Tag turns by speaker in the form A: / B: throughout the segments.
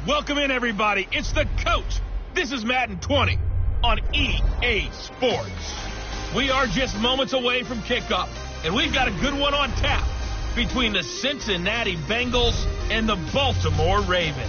A: Welcome in, everybody. It's the coach. This is Madden 20 on EA Sports. We are just moments away from kickoff, and we've got a good one on tap between the Cincinnati Bengals and the Baltimore Ravens.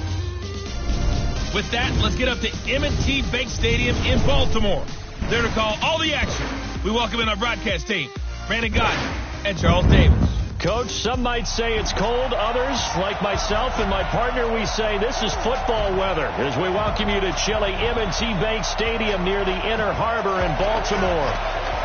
A: With that, let's get up to M&T Bank Stadium in Baltimore. There to call all the action. We welcome in our broadcast team, Brandon Gaudin and Charles Davis.
B: Coach, some might say it's cold. Others, like myself and my partner, we say this is football weather as we welcome you to chilly M&T Bank Stadium near the Inner Harbor in Baltimore.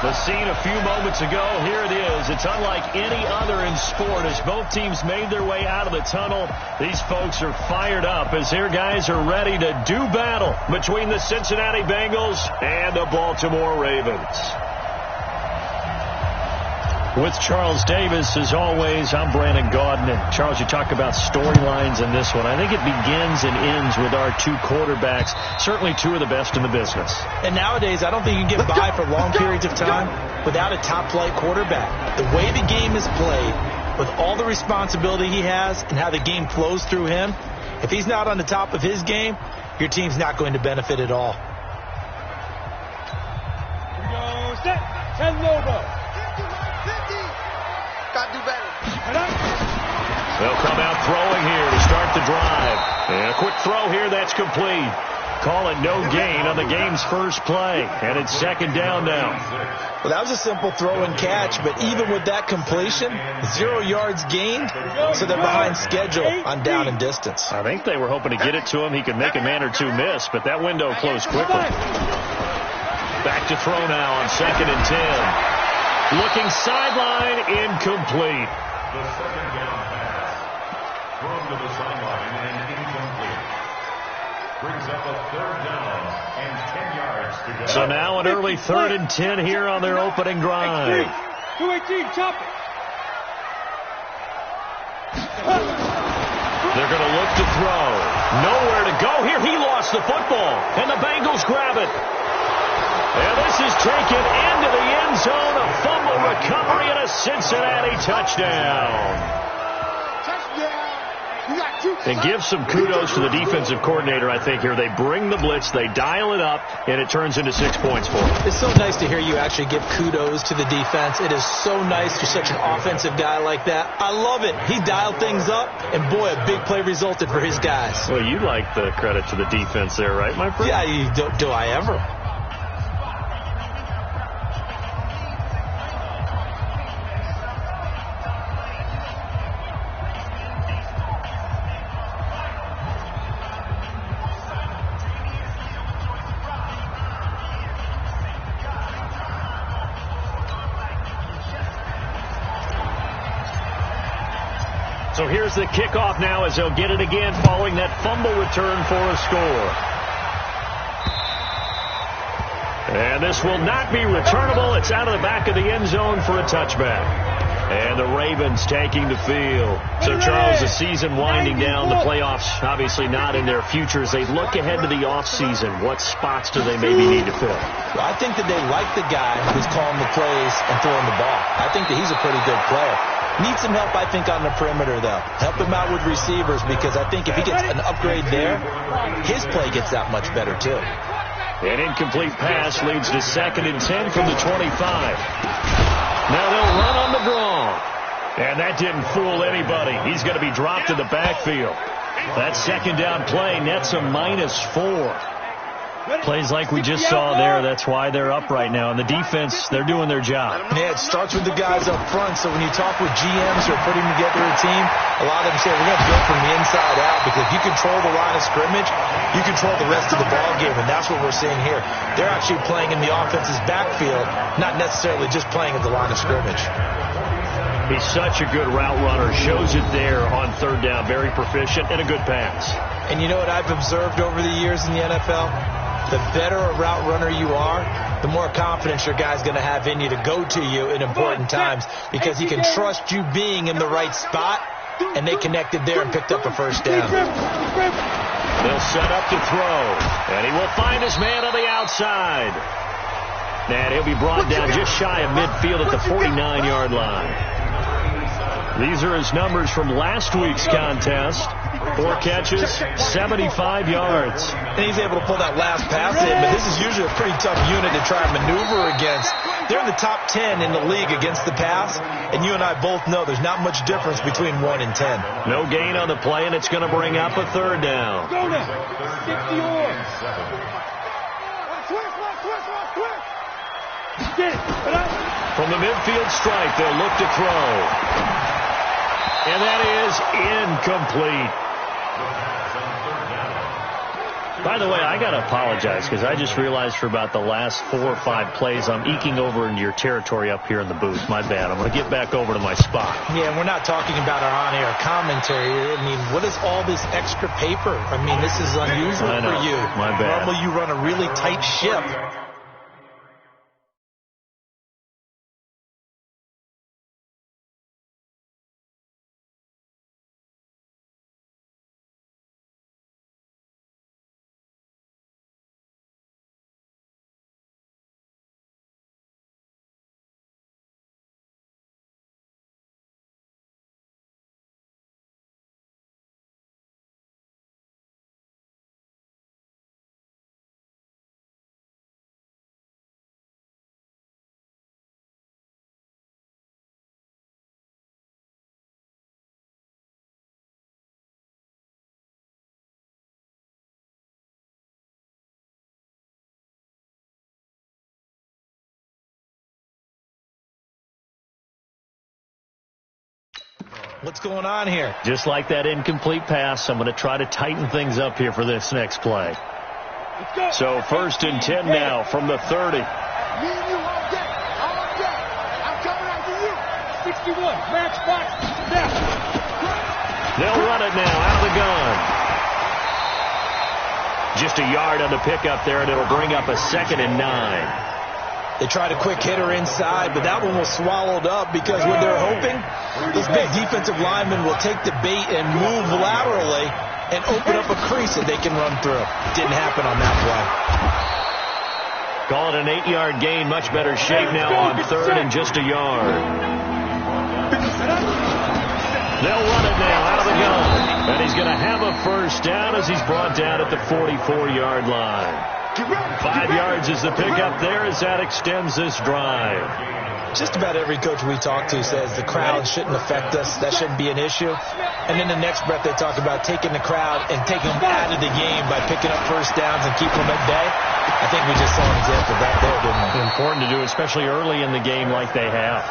B: The scene a few moments ago, here it is. It's unlike any other in sport as both teams made their way out of the tunnel. These folks are fired up as their guys are ready to do battle between the Cincinnati Bengals and the Baltimore Ravens. With Charles Davis, as always, I'm Brandon Gaudin. And Charles, you talk about storylines in this one. I think it begins and ends with our two quarterbacks, certainly two of the best in the business.
C: And nowadays, I don't think you can get by for long periods of time without a top-flight quarterback. The way the game is played, with all the responsibility he has and how the game flows through him, if he's not on the top of his game, your team's not going to benefit at all.
D: Here we go. Set. 10 logo.
E: Gotta do better.
B: They'll come out throwing here to start the drive. And a quick throw here, that's complete. Call it no gain on the game's first play. And it's second down now.
C: Well, that was a simple throw and catch, but even with that completion, 0 yards gained, so they're behind schedule on down and distance.
B: I think they were hoping to get it to him. He could make a man or two miss, but that window closed quickly. Back to throw now on 2nd and 10. Looking sideline, incomplete.
F: The second down pass. Thrown to the sideline and incomplete. Brings up a 3rd down and 10 yards to go.
B: So now an early 3rd and 10 here on their opening drive.
D: 218, chop it.
B: They're going to look to throw. Nowhere to go here. He lost the football, and the Bengals grab it. And this is taken into the end zone. A fumble recovery and a Cincinnati touchdown. And give some kudos to the defensive coordinator, I think, here. They bring the blitz, they dial it up, and it turns into 6 points for them.
C: It's so nice to hear you actually give kudos to the defense. It is so nice for such an offensive guy like that. I love it. He dialed things up, and boy, a big play resulted for his guys.
B: Well, you like the credit to the defense there, right, my friend?
C: Yeah, do I ever?
B: So here's the kickoff now as they'll get it again following that fumble return for a score. And this will not be returnable. It's out of the back of the end zone for a touchback. And the Ravens taking the field. So, Charles, the season winding down, the playoffs obviously not in their futures. They look ahead to the offseason. What spots do they maybe need to fill?
C: Well, I think that they like the guy who's calling the plays and throwing the ball. I think that he's a pretty good player. Needs some help, I think, on the perimeter, though. Help him out with receivers because I think if he gets an upgrade there, his play gets that much better, too.
B: An incomplete pass leads to 2nd and 10 from the 25. Now they'll run on the draw. And that didn't fool anybody. He's going to be dropped in the backfield. That second down play nets a -4. Plays like we just saw there. That's why they're up right now. And the defense, they're doing their job.
C: Yeah, it starts with the guys up front. So when you talk with GMs who are putting together a team, a lot of them say we're going to build from the inside out because if you control the line of scrimmage, you control the rest of the ball game. And that's what we're seeing here. They're actually playing in the offense's backfield, not necessarily just playing at the line of scrimmage.
B: He's such a good route runner. Shows it there on 3rd down. Very proficient and a good pass.
C: And you know what I've observed over the years in the NFL? The better a route runner you are, the more confidence your guy's going to have in you to go to you in important times because he can trust you being in the right spot, and they connected there and picked up a first down.
B: They'll set up to throw, and he will find his man on the outside. And he'll be brought down just shy of midfield at the 49-yard line. These are his numbers from last week's contest. 4 catches, 75 yards.
C: And he's able to pull that last pass in, but this is usually a pretty tough unit to try and maneuver against. They're in the top 10 in the league against the pass, and you and I both know there's not much difference between 1 and 10.
B: No gain on the play, and it's going to bring up a 3rd down.
D: Go now. 60 on. Get it.
B: From the midfield stripe, they'll look to throw. And that is incomplete. By the way, I got to apologize because I just realized for about the last 4 or 5 plays, I'm eking over into your territory up here in the booth. My bad. I'm going to get back over to my spot.
C: Yeah, and we're not talking about our on-air commentary. I mean, what is all this extra paper? I mean, this is unusual for you.
B: My bad.
C: Normally you run a really tight ship. What's going on here?
B: Just like that incomplete pass, I'm going to try to tighten things up here for this next play. So 1st and 10 now from the 30.
D: Me and you all day. All day. I'm coming after you. 61. Match box. Now.
B: They'll run it now out of the gun. Just a yard on the pickup there, and it'll bring up a 2nd and 9.
C: They tried a quick hitter inside, but that one was swallowed up because what they're hoping, this big defensive lineman will take the bait and move laterally and open up a crease that they can run through. Didn't happen on that play.
B: Call it an 8-yard gain. Much better shape now on 3rd and just a yard. They'll run it now out of the gun. And he's going to have a 1st down as he's brought down at the 44-yard line. 5 yards is the pickup there as that extends this drive.
C: Just about every coach we talk to says the crowd shouldn't affect us. That shouldn't be an issue. And in the next breath, they talk about taking the crowd and taking them out of the game by picking up 1st downs and keeping them at bay. I think we just saw an example of that there, didn't we?
B: Important to do, especially early in the game like they have.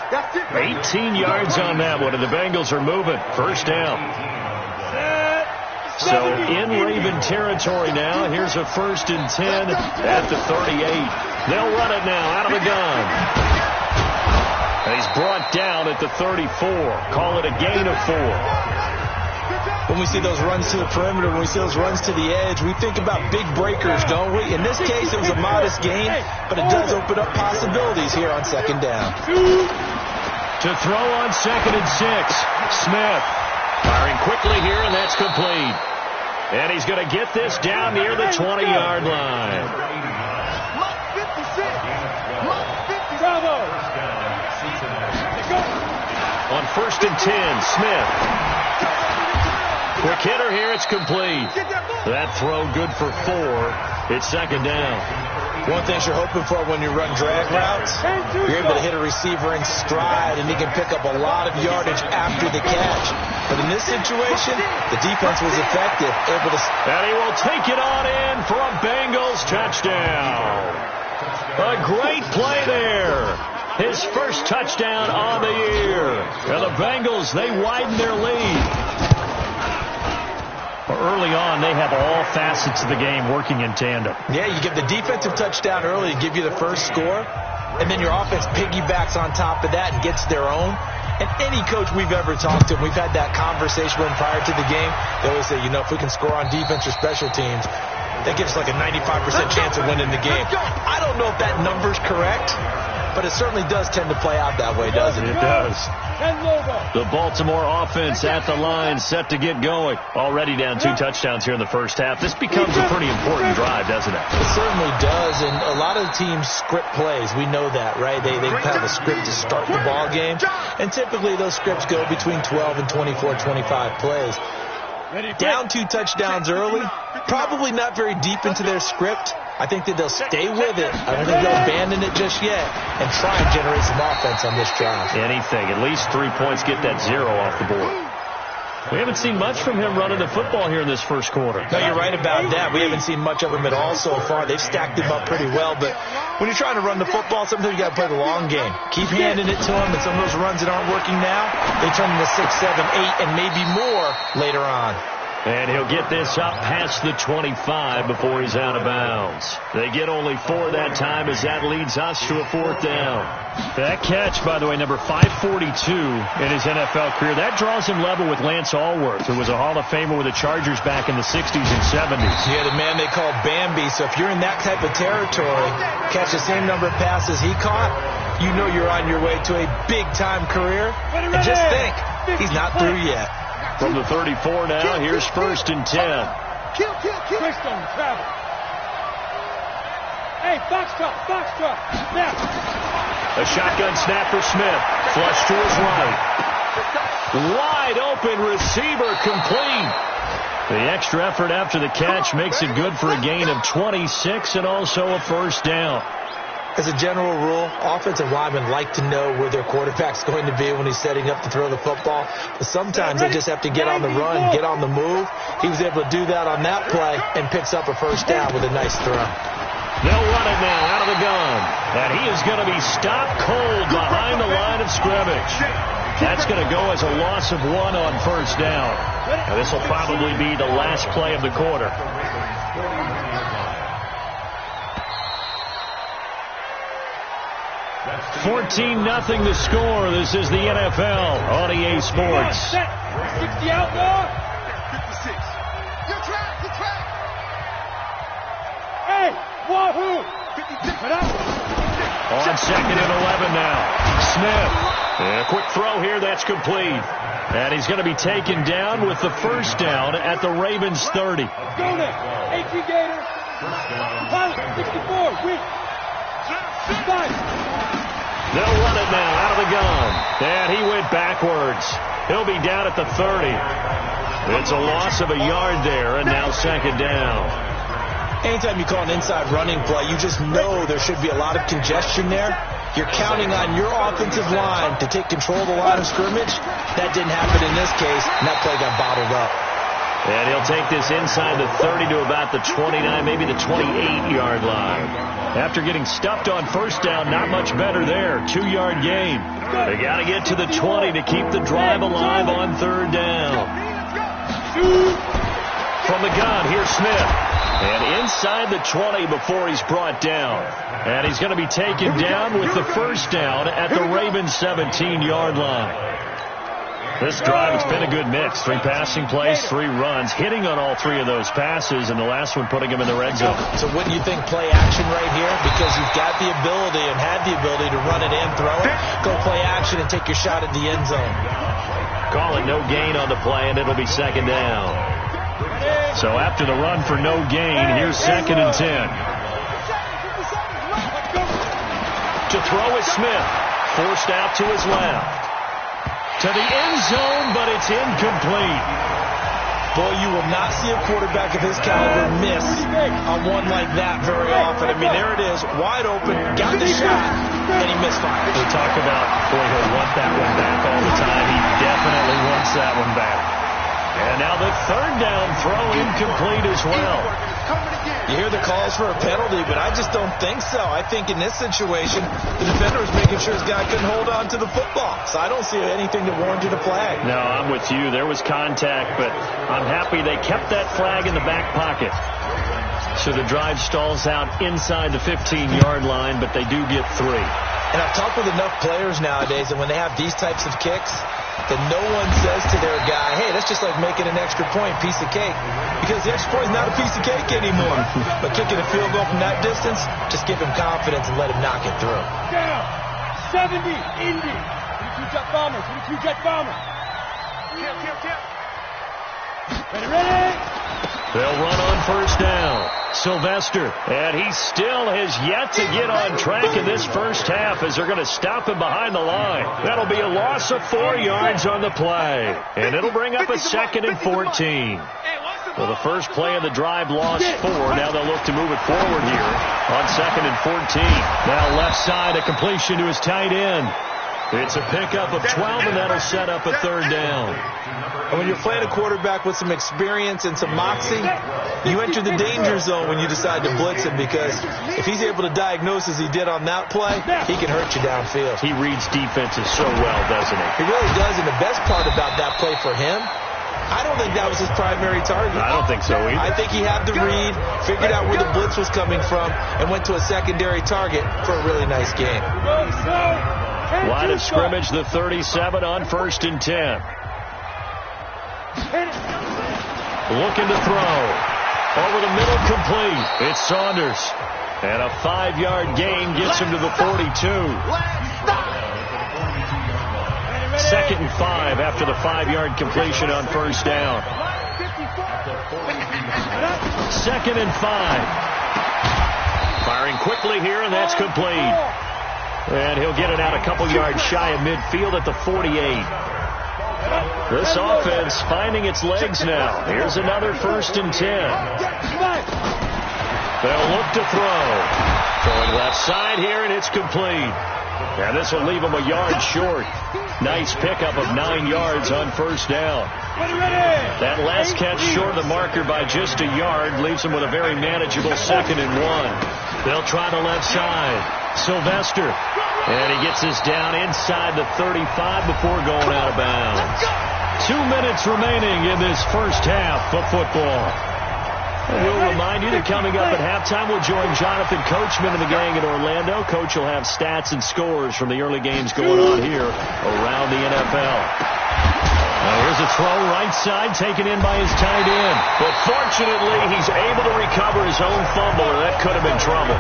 B: 18 yards on that one, and the Bengals are moving. 1st down. So in Raven territory now. Here's a 1st and 10 at the 38. They'll run it now out of the gun. And he's brought down at the 34. Call it a gain of 4.
C: When we see those runs to the perimeter, when we see those runs to the edge, we think about big breakers, don't we? In this case, it was a modest gain, but it does open up possibilities here on 2nd down.
B: To throw on 2nd and 6. Smith firing quickly here, and that's complete. And he's going to get this down near the 20-yard line. On 1st and 10, Smith. Quick hitter here, it's complete. That throw good for 4. It's 2nd down.
C: One thing you're hoping for when you run drag routes, you're able to hit a receiver in stride, and he can pick up a lot of yardage after the catch. But in this situation, the defense was effective, able to...
B: And he will take it on in for a Bengals touchdown. A great play there. His 1st touchdown on the year. And the Bengals, they widen their lead. Early on, they have all facets of the game working in tandem.
C: Yeah, you get the defensive touchdown early to give you the 1st score, and then your offense piggybacks on top of that and gets their own. And any coach we've ever talked to, we've had that conversation with prior to the game, they always say, you know, if we can score on defense or special teams, that gives us like a 95% chance of winning the game. I don't know if that number's correct, but it certainly does tend to play out that way, doesn't it?
B: It does. The Baltimore offense at the line, set to get going. Already down 2 touchdowns here in the 1st half. This becomes a pretty important drive, doesn't it?
C: It certainly does, and a lot of the teams script plays. We know that, right? They have a script to start the ball game, and typically those scripts go between 12 and 24, 25 plays. down 2 touchdowns early, probably not very deep into their script. I think that they'll stay with it. I don't think they'll abandon it just yet and try and generate some offense on this drive.
B: Anything. At least 3 points, get that 0 off the board. We haven't seen much from him running the football here in this first quarter.
C: No, you're right about that. We haven't seen much of him at all so far. They've stacked him up pretty well, but when you're trying to run the football, sometimes you got to play the long game. Keep handing it to him, and some of those runs that aren't working now, they turn into 6, 7, 8, and maybe more later on.
B: And he'll get this up past the 25 before he's out of bounds. They get only 4 that time as that leads us to a 4th down. That catch, by the way, number 542 in his NFL career, that draws him level with Lance Allworth, who was a Hall of Famer with the Chargers back in the 60s and 70s.
C: Yeah, the man they call Bambi. So if you're in that type of territory, catch the same number of passes he caught, you know you're on your way to a big-time career. And just think, he's not through yet.
B: From the 34 now, here's 1st and 10.
D: Kill. Twist on the travel. Hey, box truck. Snap.
B: A shotgun snap for Smith. Flush to his right. Wide open receiver complete. The extra effort after the catch makes it good for a gain of 26 and also a 1st down.
C: As a general rule, offensive linemen like to know where their quarterback's going to be when he's setting up to throw the football. But sometimes they just have to get on the run, get on the move. He was able to do that on that play and picks up a 1st down with a nice throw.
B: They'll run it now out of the gun. And he is going to be stopped cold behind the line of scrimmage. That's going to go as a loss of 1 on 1st down. Now, this will probably be the last play of the quarter. 14-0 the score. This is the NFL on EA Sports.
D: 60 out there.
E: 56. Good track.
D: Hey, wahoo.
E: 56.
B: On 2nd and 11 now. Smith. A quick throw here. That's complete. And he's going to be taken down with the 1st down at the Ravens 30.
D: Go there. 18 Gator. Pilot, 64. Win. 5.
B: They'll run it now out of the gun. And he went backwards. He'll be down at the 30. It's a loss of a yard there, and now 2nd down.
C: Anytime you call an inside running play, you just know there should be a lot of congestion there. You're counting on your offensive line to take control of the line of scrimmage. That didn't happen in this case, and that play got bottled up.
B: And he'll take this inside the 30 to about the 29, maybe the 28-yard line. After getting stuffed on 1st down, not much better there. 2-yard gain. They got to get to the 20 to keep the drive alive on 3rd down. From the gun, here's Smith. And inside the 20 before he's brought down. And he's going to be taken down with the 1st down at the Ravens 17-yard line. This drive, it's been a good mix. 3 passing plays, 3 runs, hitting on all 3 of those passes, and the last one putting him in the red zone.
C: So wouldn't you think play action right here? Because you've got the ability and had the ability to run it in, throw it, go play action, and take your shot at the end zone.
B: Call it no gain on the play, and it'll be 2nd down. So after the run for no gain, here's 2nd and 10. To throw is Smith. Forced out to his left. To the end zone, but it's incomplete.
C: Boy, you will not see a quarterback of his caliber miss on one like that very often. I mean, there it is, wide open, got the shot, and he misfired.
B: We talk about, boy, he'll want that one back all the time. He definitely wants that one back. And now the 3rd down throw incomplete as well.
C: You hear the calls for a penalty, but I just don't think so. I think in this situation, the defender was making sure his guy couldn't hold on to the football. So I don't see anything that warranted a flag.
B: No, I'm with you. There was contact, but I'm happy they kept that flag in the back pocket. So the drive stalls out inside the 15-yard line, but they do get 3.
C: And I've talked with enough players nowadays that when they have these types of kicks, that no one says to their guy, hey, that's just like making an extra point, piece of cake. Because the extra point is not a piece of cake anymore. But kicking a field goal from that distance, just give him confidence and let him knock it through.
D: Down. 70, Indy. 22 jet bomber, 22 jet bomber. Ready.
B: They'll run on first down. Sylvester, and he still has yet to get on track in this first half as they're going to stop him behind the line. That'll be a loss of 4 yards on the play, and it'll bring up a 2nd and 14. Well, the first play of the drive lost 4. Now they'll look to move it forward here on 2nd and 14. Now left side, a completion to his tight end. It's a pickup of 12, and that'll set up a 3rd down.
C: And when you're playing a quarterback with some experience and some moxie, you enter the danger zone when you decide to blitz him, because if he's able to diagnose as he did on that play, he can hurt you downfield.
B: He reads defenses so well, doesn't he?
C: He really does, and the best part about that play for him, I don't think that was his primary target.
B: I don't think so either.
C: I think he had the read, figured out where the blitz was coming from, and went to a secondary target for a really nice game.
B: Line of scrimmage, the 37 on 1st and 10. Looking to throw. Over the middle, complete. It's Saunders. And a 5-yard gain gets him to the 42. 2nd and 5 after the 5-yard completion on first down. 2nd and 5. Firing quickly here, and that's complete. And he'll get it out a couple yards shy of midfield at the 48. This offense finding its legs now. Here's another 1st and 10. They'll look to throw. Throwing left side here, and it's complete. And this will leave him a yard short. Nice pickup of 9 yards on first down. That last catch short of the marker by just a yard leaves him with a very manageable 2nd and 1. They'll try the left side. Sylvester. And he gets this down inside the 35 before going out of bounds. 2 minutes remaining in this first half of football. And we'll remind you that coming up at halftime, we'll join Jonathan Coachman and the gang in Orlando. Coach will have stats and scores from the early games going on here around the NFL. Now here's a throw right side taken in by his tight end. But fortunately, he's able to recover his own fumble, or that could have been trouble.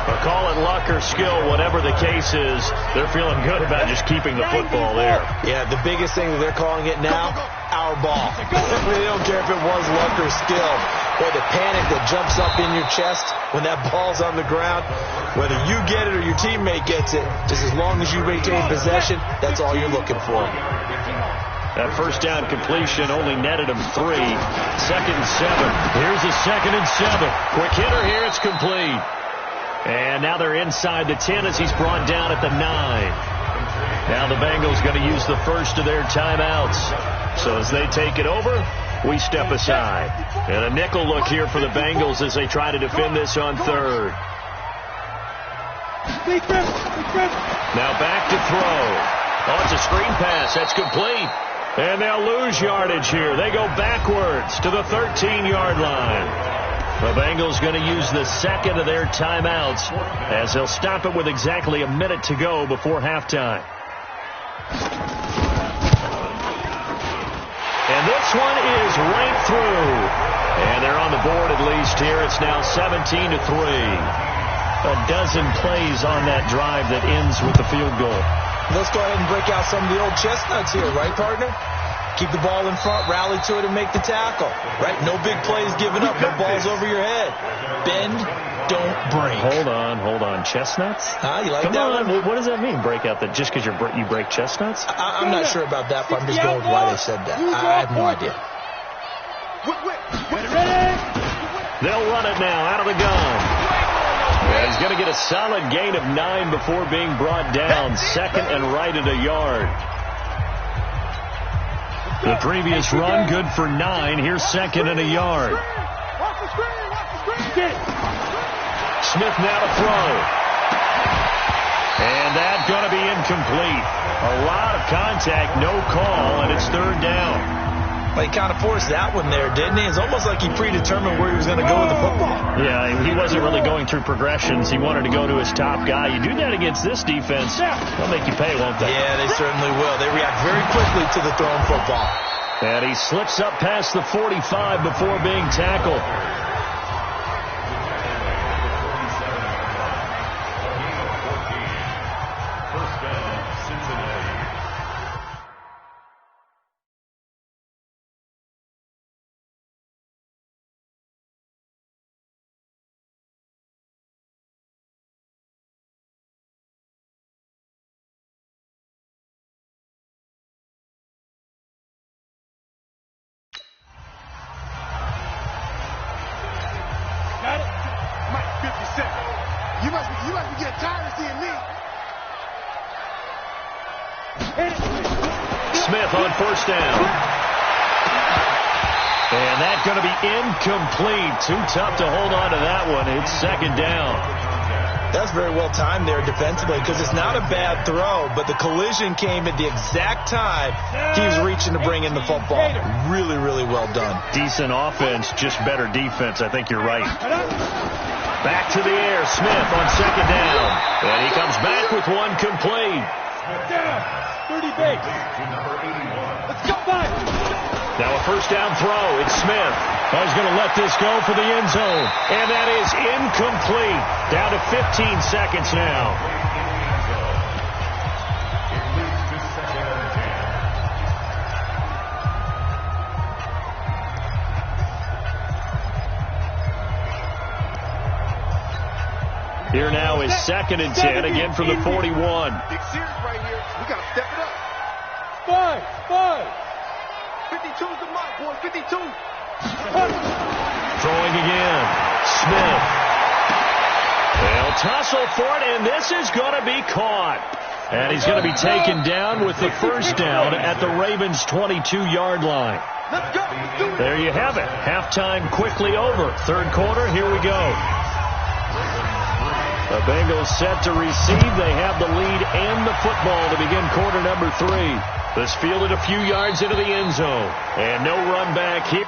B: But call it luck or skill, whatever the case is, they're feeling good about just keeping the football there.
C: Yeah, the biggest thing that they're calling it now, our ball. They don't care if it was luck or skill. Or the panic that jumps up in your chest when that ball's on the ground. Whether you get it or your teammate gets it, just as long as you retain possession, that's all you're looking for.
B: That first down completion only netted him 3. 2nd and 7. Here's a 2nd and 7. Quick hitter here, it's complete. And now they're inside the 10 as he's brought down at the 9. Now the Bengals going to use the first of their timeouts. So as they take it over, we step aside. And a nickel look here for the Bengals as they try to defend this on 3rd. Now back to throw. Oh, it's a screen pass. That's complete. And they'll lose yardage here. They go backwards to the 13-yard line. The Bengals going to use the 2nd of their timeouts as they'll stop it with exactly a minute to go before halftime. And this one is right through. And they're on the board at least here. It's now 17-3. A dozen plays on that drive that ends with the field goal.
C: Let's go ahead and break out some of the old chestnuts here, right, partner? Keep the ball in front, rally to it, and make the tackle. Right? No big plays given up, no balls over your head. Bend, don't break.
B: Hold on. Chestnuts?
C: Huh? You like
B: Come
C: that
B: on.
C: one?
B: What does that mean, break out? That just because you break chestnuts?
C: I'm not sure about that, but I'm just going with why they said that. I have no idea.
B: They'll run it now out of the gun. And he's going to get a solid gain of 9 before being brought down. 2nd and right at a yard. The previous run good for 9. Here's 2nd and a yard. Smith now to throw. And that's going to be incomplete. A lot of contact, no call, and it's 3rd down.
C: Well, he kind of forced that one there, didn't he? It's almost like he predetermined where he was going to go with the football.
B: Yeah, he wasn't really going through progressions. He wanted to go to his top guy. You do that against this defense, they'll make you pay, won't they?
C: Yeah, they certainly will. They react very quickly to the thrown football.
B: And he slips up past the 45 before being tackled. Smith on first down. And that's going to be incomplete. Too tough to hold on to that one. It's second down.
C: That's very well timed there defensively because it's not a bad throw, but the collision came at the exact time he was reaching to bring in the football. Really, really well done.
B: Decent offense, just better defense. I think you're right. Back to the air. Smith on second down. And he comes back with one complete.
D: 30 base. Let's go back.
B: Now a first down throw. It's Smith. He's going to let this go for the end zone. And that is incomplete. Down to 15 seconds now. Here now is second and 10, again from the 41.
E: Big series right here. We got to step it up.
D: 5.
E: 52's the mark, boy. 52.
B: Throwing again. Smith. They'll tussle for it, and this is going to be caught. And he's going to be taken down with the first down at the Ravens' 22-yard line.
E: Let's go. Let's do it.
B: There you have it. Halftime quickly over. Third quarter, here we go. The Bengals set to receive. They have the lead and the football to begin quarter number 3. This fielded a few yards into the end zone. And no run back here.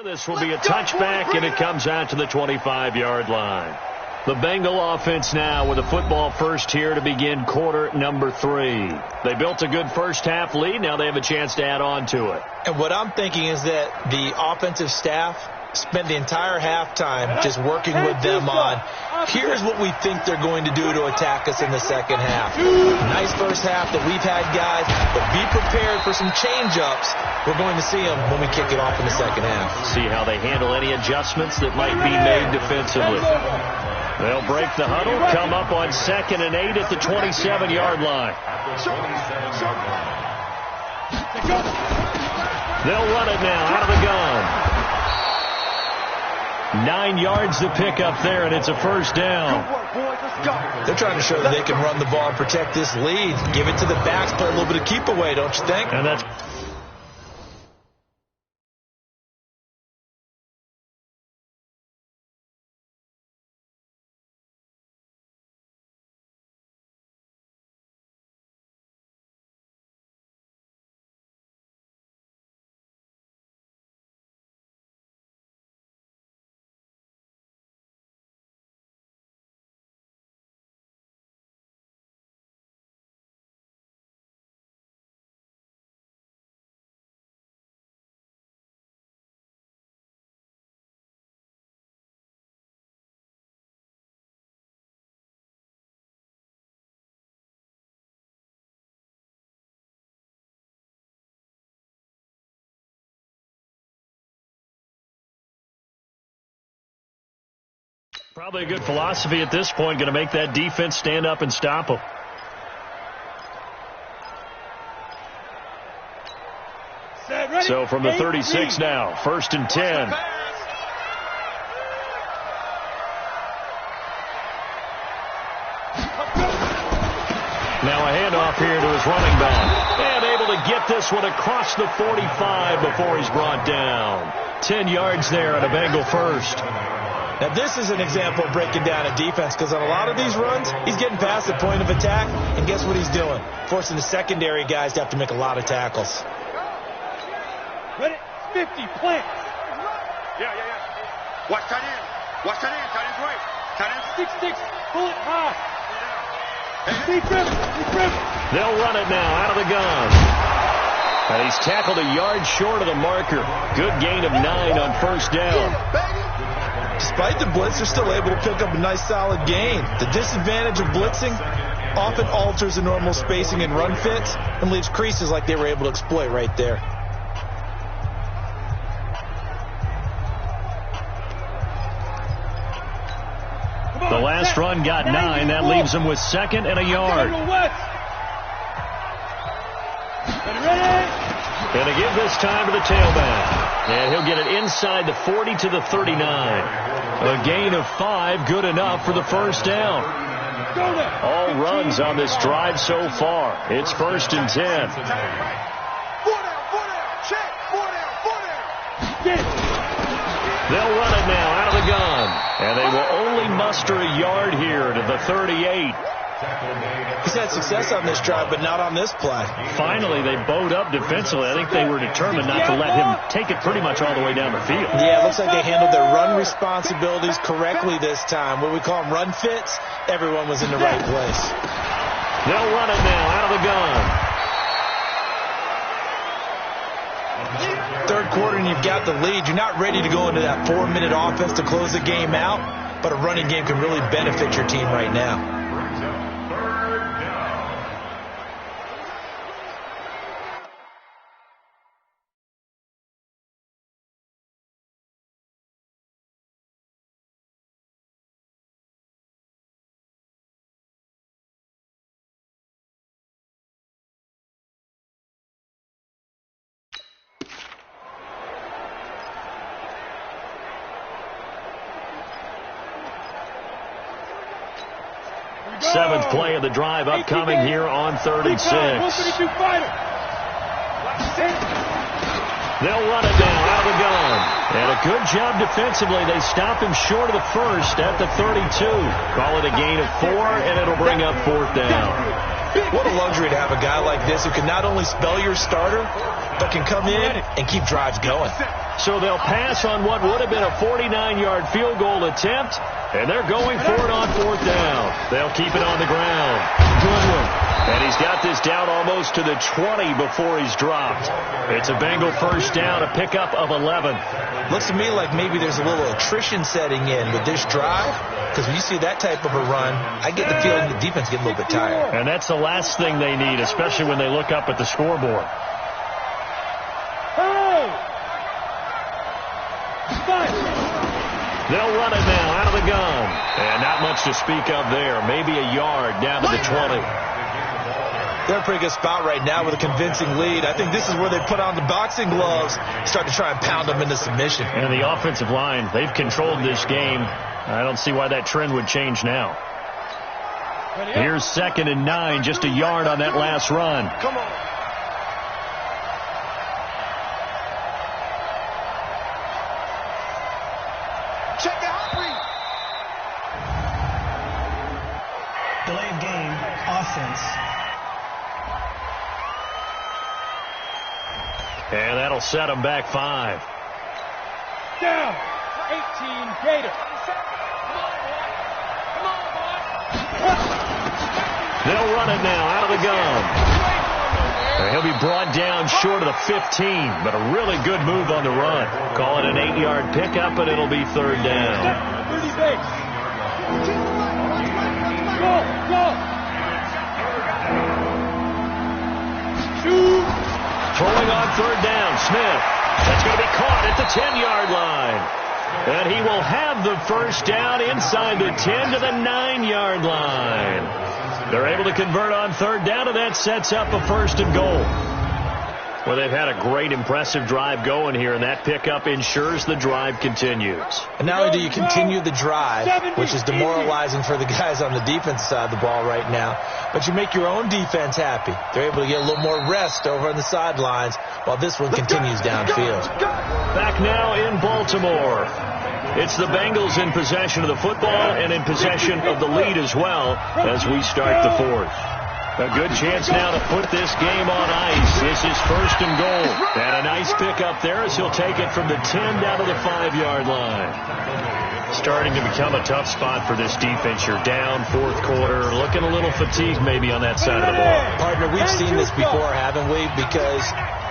B: This will be a touchback, and it comes out to the 25-yard line. The Bengal offense now with a football first here to begin quarter number 3. They built a good first-half lead. Now they have a chance to add on to it.
C: And what I'm thinking is that the offensive staff spend the entire halftime just working with them on, here's what we think they're going to do to attack us in the second half. Nice first half that we've had, guys, but be prepared for some change-ups. We're going to see them when we kick it off in the second half.
B: See how they handle any adjustments that might be made defensively. They'll break the huddle, come up on 2nd and 8 at the 27-yard line. They'll run it now out of the gun. 9 yards to pick up there, and it's a first down.
C: They're trying to show that they can run the ball and protect this lead. Give it to the backs, play a little bit of keep away, don't you think?
B: And that's probably a good philosophy at this point, going to make that defense stand up and stop them. So from the 36 now, 1st and 10. Now a handoff here to his running back. And able to get this one across the 45 before he's brought down. 10 yards there on a Bengal first.
C: Now, this is an example of breaking down a defense, because on a lot of these runs, he's getting past the point of attack, and guess what he's doing? Forcing the secondary guys to have to make a lot of tackles.
D: Ready? 50, plant.
E: Yeah. Watch tight end. Watch tight end. Tight end's right. Tight end.
D: 6, pull it high. Be driven.
B: They'll run it now out of the gun. And he's tackled a yard short of the marker. Good gain of 9 on first down.
C: Despite the blitz, they're still able to pick up a nice solid gain. The disadvantage of blitzing often alters the normal spacing and run fits and leaves creases like they were able to exploit right there.
B: The last run got 9. That leaves him with 2nd and a yard. And to give this time to the tailback. And he'll get it inside the 40 to the 39. A gain of 5, good enough for the first down. All runs on this drive so far. It's 1st and 10.
E: 4 down. Check. 4 down.
B: They'll run it now out of the gun. And they will only muster a yard here to the 38.
C: He's had success on this drive, but not on this play.
B: Finally, they bowed up defensively. I think they were determined not to let him take it pretty much all the way down the field.
C: Yeah, it looks like they handled their run responsibilities correctly this time. What we call them run fits, everyone was in the right place.
B: They'll run it now out of the gun.
C: Third quarter and you've got the lead. You're not ready to go into that 4-minute offense to close the game out, but a running game can really benefit your team right now.
B: 7th play of the drive upcoming here on 3rd and 6. They'll run it down out of the gun. And a good job defensively. They stop him short of the first at the 32. Call it a gain of 4, and it'll bring up 4th down.
C: What a luxury to have a guy like this who can not only spell your starter, but can come in and keep drives going.
B: So they'll pass on what would have been a 49-yard field goal attempt, and they're going for it on 4th down. They'll keep it on the ground. Good one. And he's got this down almost to the 20 before he's dropped. It's a Bengal first down, a pickup of 11.
C: Looks to me like maybe there's a little attrition setting in with this drive, because when you see that type of a run, I get the feeling the defense gets a little bit tired.
B: And that's the last thing they need, especially when they look up at the scoreboard. They'll run it now out of the gun. And not much to speak of there. Maybe a yard down to the 20.
C: They're in a pretty good spot right now with a convincing lead. I think this is where they put on the boxing gloves, start to try and pound them into submission.
B: And the offensive line, they've controlled this game. I don't see why that trend would change now. Here's 2nd and 9, just a yard on that last run.
E: Come on. Check the hot read.
G: Delay of game, offense.
B: And that'll set them back 5.
D: Down. 18 Gator.
B: They'll run it now out of the gun. He'll be brought down short of the 15, but a really good move on the run. Call it an 8-yard pickup, and it'll be 3rd down.
D: 30 base. Go. Shoot.
B: Throwing on 3rd down, Smith. That's going to be caught at the 10-yard line. And he will have the first down inside the 10 to the 9-yard line. They're able to convert on 3rd down, and that sets up a 1st and goal. Well, they've had a great, impressive drive going here, and that pickup ensures the drive continues.
C: And not only do you continue the drive, which is demoralizing for the guys on the defensive side of the ball right now, but you make your own defense happy. They're able to get a little more rest over on the sidelines while this one continues downfield.
B: Back now in Baltimore. It's the Bengals in possession of the football and in possession of the lead as well as we start the 4th. A good chance now to put this game on ice. This is 1st and goal. And a nice pickup there as he'll take it from the 10 down to the 5-yard line. Starting to become a tough spot for this defense. You're down 4th quarter, looking a little fatigued maybe on that side of the ball.
C: Partner, we've seen this before, haven't we? Because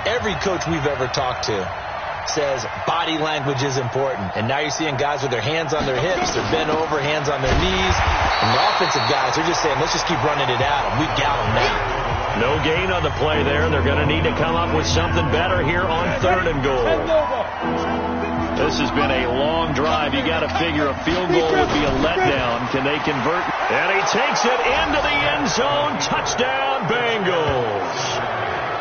C: every coach we've ever talked to says body language is important. And now you're seeing guys with their hands on their hips, they're bent over, hands on their knees. And the offensive guys are just saying, let's just keep running it at them. We've got them now.
B: No gain on the play there. They're going to need to come up with something better here on 3rd and goal. This has been a long drive. You got to figure a field goal would be a letdown. Can they convert? And he takes it into the end zone. Touchdown, Bengals.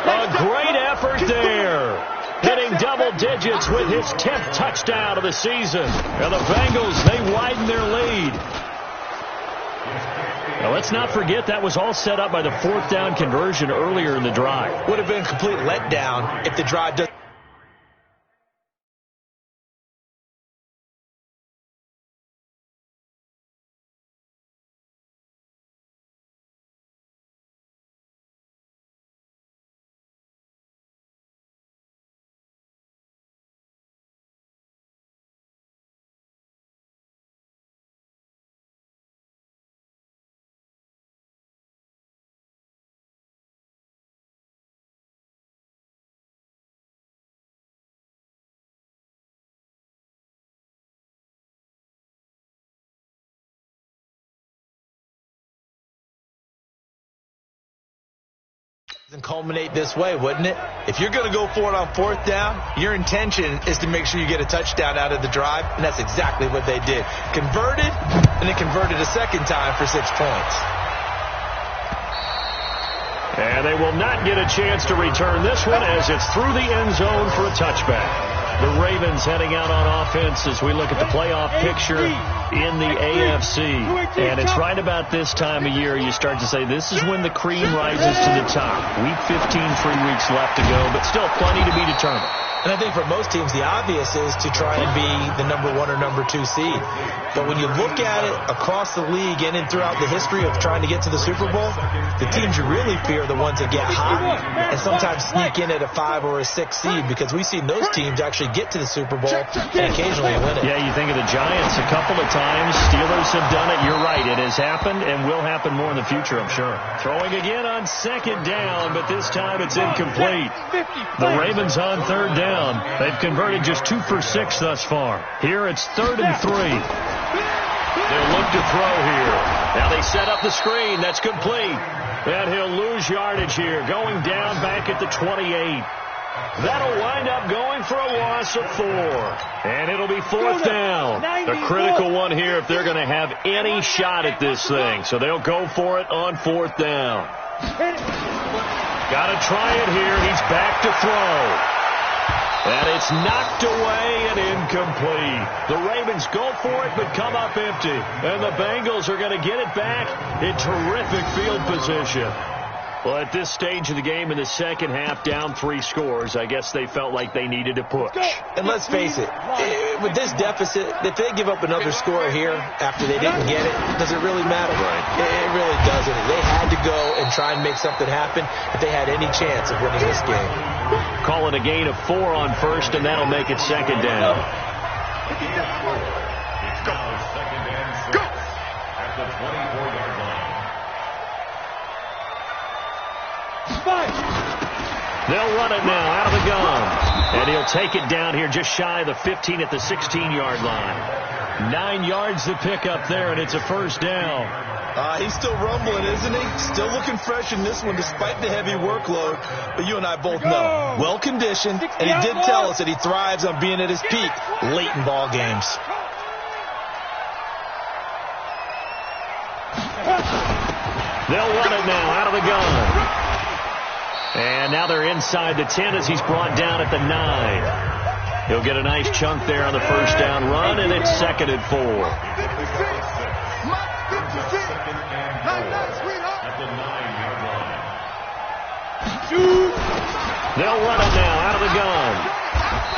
B: A great effort there. Hitting double digits with his 10th touchdown of the season. And the Bengals, they widen their lead. Now, let's not forget that was all set up by the 4th down conversion earlier in the drive.
C: Would have been a complete letdown if the drive doesn't. And culminate this way, wouldn't it? If you're going to go for it on 4th down, your intention is to make sure you get a touchdown out of the drive, and that's exactly what they did. Converted, and then converted a 2nd time for 6 points.
B: And they will not get a chance to return this one as it's through the end zone for a touchback. The Ravens heading out on offense as we look at the playoff picture in the AFC. And it's right about this time of year you start to say this is when the cream rises to the top. Week 15, 3 weeks left to go, but still plenty to be determined.
C: And I think for most teams, the obvious is to try and be the number 1 or number 2 seed. But when you look at it across the league and throughout the history of trying to get to the Super Bowl, the teams you really fear are the ones that get hot and sometimes sneak in at a 5 or a 6 seed, because we've seen those teams actually get to the Super Bowl and occasionally win it.
B: Yeah, you think of the Giants a couple of times. Steelers have done it. You're right. It has happened and will happen more in the future, I'm sure. Throwing again on 2nd down, but this time it's incomplete. The Ravens on 3rd down. They've converted just 2 for 6 thus far. Here it's 3rd and 3. They'll look to throw here. Now they set up the screen. That's complete. And he'll lose yardage here, going down back at the 28. That'll wind up going for a loss of 4. And it'll be 4th down. A critical one here if they're going to have any shot at this thing. So they'll go for it on 4th down. Got to try it here. He's back to throw. And it's knocked away and incomplete. The Ravens go for it but come up empty. And the Bengals are going to get it back in terrific field position. Well, at this stage of the game in the second half, down 3 scores, I guess they felt like they needed to push.
C: And let's face it, with this deficit, if they give up another score here after they didn't get it, does it really matter? Right. It really doesn't. They had to go and try and make something happen if they had any chance of winning this game.
B: Call it a gain of 4 on 1st, and that'll make it 2nd down.
F: It's now 2nd and 6 at the 24-yard line.
B: They'll run it now out of the gun. And he'll take it down here just shy of the 15 at the 16-yard line. 9 yards to pick up there, and it's a 1st down.
C: He's still rumbling, isn't he? Still looking fresh in this one despite the heavy workload. But you and I both know, well-conditioned, and he did tell us that he thrives on being at his peak late in ball games.
B: They'll run it now out of the gun. And now they're inside the 10 as he's brought down at the 9. He'll get a nice chunk there on the 1st down run, and it's 2nd and 4.
F: At the 9-yard line.
B: They'll run it now out of the gun.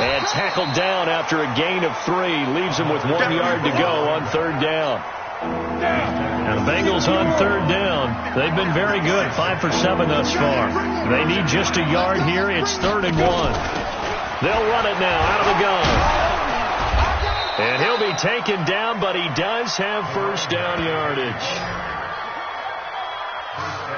B: And tackled down after a gain of 3. Leaves him with 1 yard to go on 3rd down. And the Bengals on 3rd down. They've been very good, 5 for 7 thus far. They need just a yard here. It's 3rd and 1. They'll run it now out of the gun. And he'll be taken down, but he does have 1st down yardage.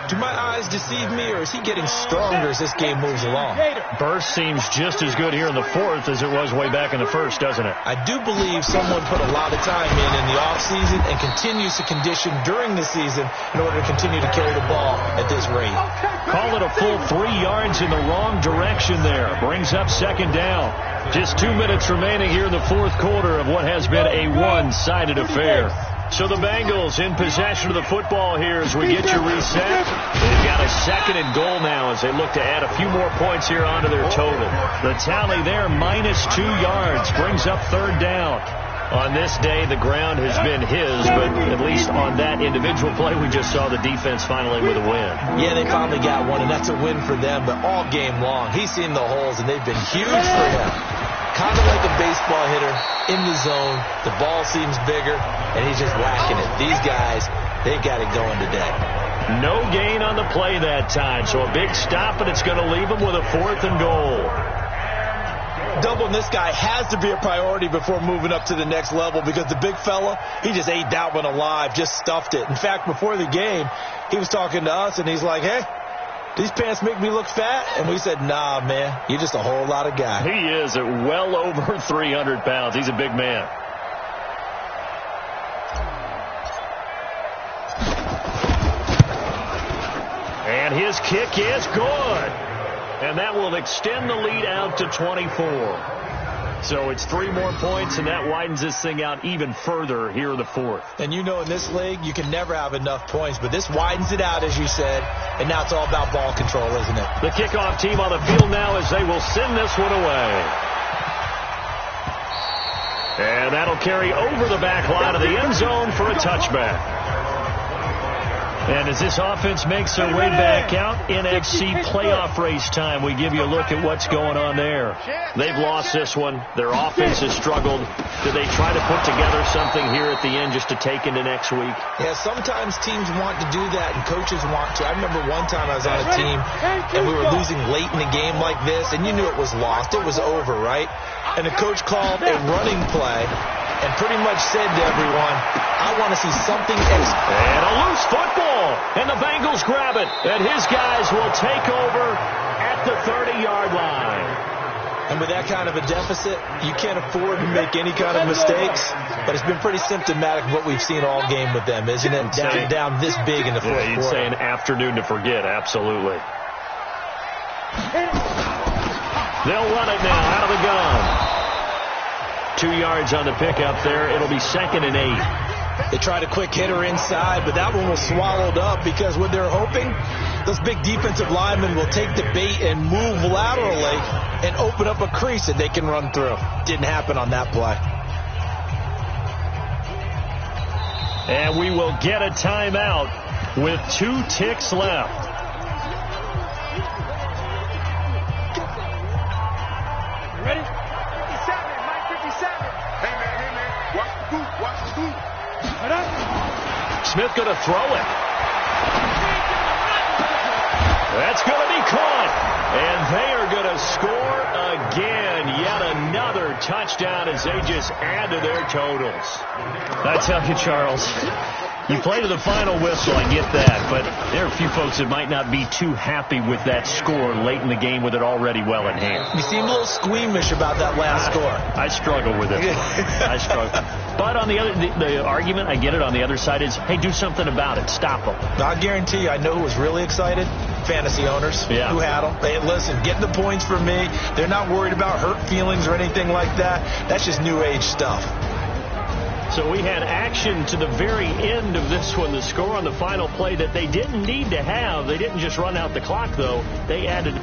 C: Do my eyes deceive me, or is he getting stronger as this game moves along?
B: Burst seems just as good here in the 4th as it was way back in the 1st, doesn't it?
C: I do believe someone put a lot of time in the offseason and continues to condition during the season in order to continue to carry the ball at this rate.
B: Call it a full 3 yards in the wrong direction there. Brings up 2nd down. Just 2 minutes remaining here in the 4th quarter of what has been a one-sided affair. So the Bengals in possession of the football here as we get you reset. They've got a 2nd and goal now as they look to add a few more points here onto their total. The tally there, -2 yards, brings up 3rd down. On this day, the ground has been his, but at least on that individual play, we just saw the defense finally with a win.
C: Yeah, they finally got one, and that's a win for them, but all game long, he's seen the holes, and they've been huge for him. Kind of like a baseball hitter in the zone. The ball seems bigger, and he's just whacking it. These guys, they got it going today.
B: No gain on the play that time, so a big stop, and it's going to leave him with a 4th and goal.
C: Doubling this guy has to be a priority before moving up to the next level, because the big fella, he just ate that one alive, just stuffed it. In fact, before the game, he was talking to us, and he's like, hey, these pants make me look fat? And we said, nah, man, you're just a whole lot of guy.
B: He is at well over 300 pounds. He's a big man. And his kick is good. And that will extend the lead out to 24. So it's 3 more points, and that widens this thing out even further here in the 4th.
C: And you know in this league, you can never have enough points, but this widens it out, as you said, and now it's all about ball control, isn't it?
B: The kickoff team on the field now as they will send this one away. And that'll carry over the back line of the end zone for a touchback. And as this offense makes their way back out, NFC playoff race time, we give you a look at what's going on there. They've lost this one. Their offense has struggled. Do they try to put together something here at the end just to take into next week?
C: Yeah, sometimes teams want to do that and coaches want to. I remember one time I was on a team and we were losing late in a game like this, and you knew it was lost. It was over, right? And the coach called a running play and pretty much said to everyone, I want to see something else.
B: And a loose football. And the Bengals grab it. And his guys will take over at the 30-yard line.
C: And with that kind of a deficit, you can't afford to make any kind of mistakes. But it's been pretty symptomatic of what we've seen all game with them, isn't it? Down this big in the fourth quarter.
B: You'd say an afternoon to forget, absolutely. They'll run it now out of the gun. 2 yards on the pickup there. It'll be 2nd and 8.
C: They tried a quick hitter inside, but that one was swallowed up because what they're hoping, those big defensive linemen will take the bait and move laterally and open up a crease that they can run through. Didn't happen on that play.
B: And we will get a timeout with 2 ticks left.
D: Ready?
B: Smith going to throw it. That's going to be caught. And they are going to score again. Yet another touchdown as they just add to their totals. I tell you, Charles, you play to the final whistle, I get that. But there are a few folks that might not be too happy with that score late in the game with it already well in hand.
C: You seem a little squeamish about that last score.
B: I struggle with it. I struggle. But on the other, the argument, I get it, on the other side is, hey, do something about it. Stop them.
C: I guarantee you, I know who was really excited. Fantasy owners who had them. Hey, listen, getting the points for me. They're not worried about hurt feelings or anything like that. That's just new age stuff.
B: So we had action to the very end of this one. The score on the final play that they didn't need to have. They didn't just run out the clock, though. They added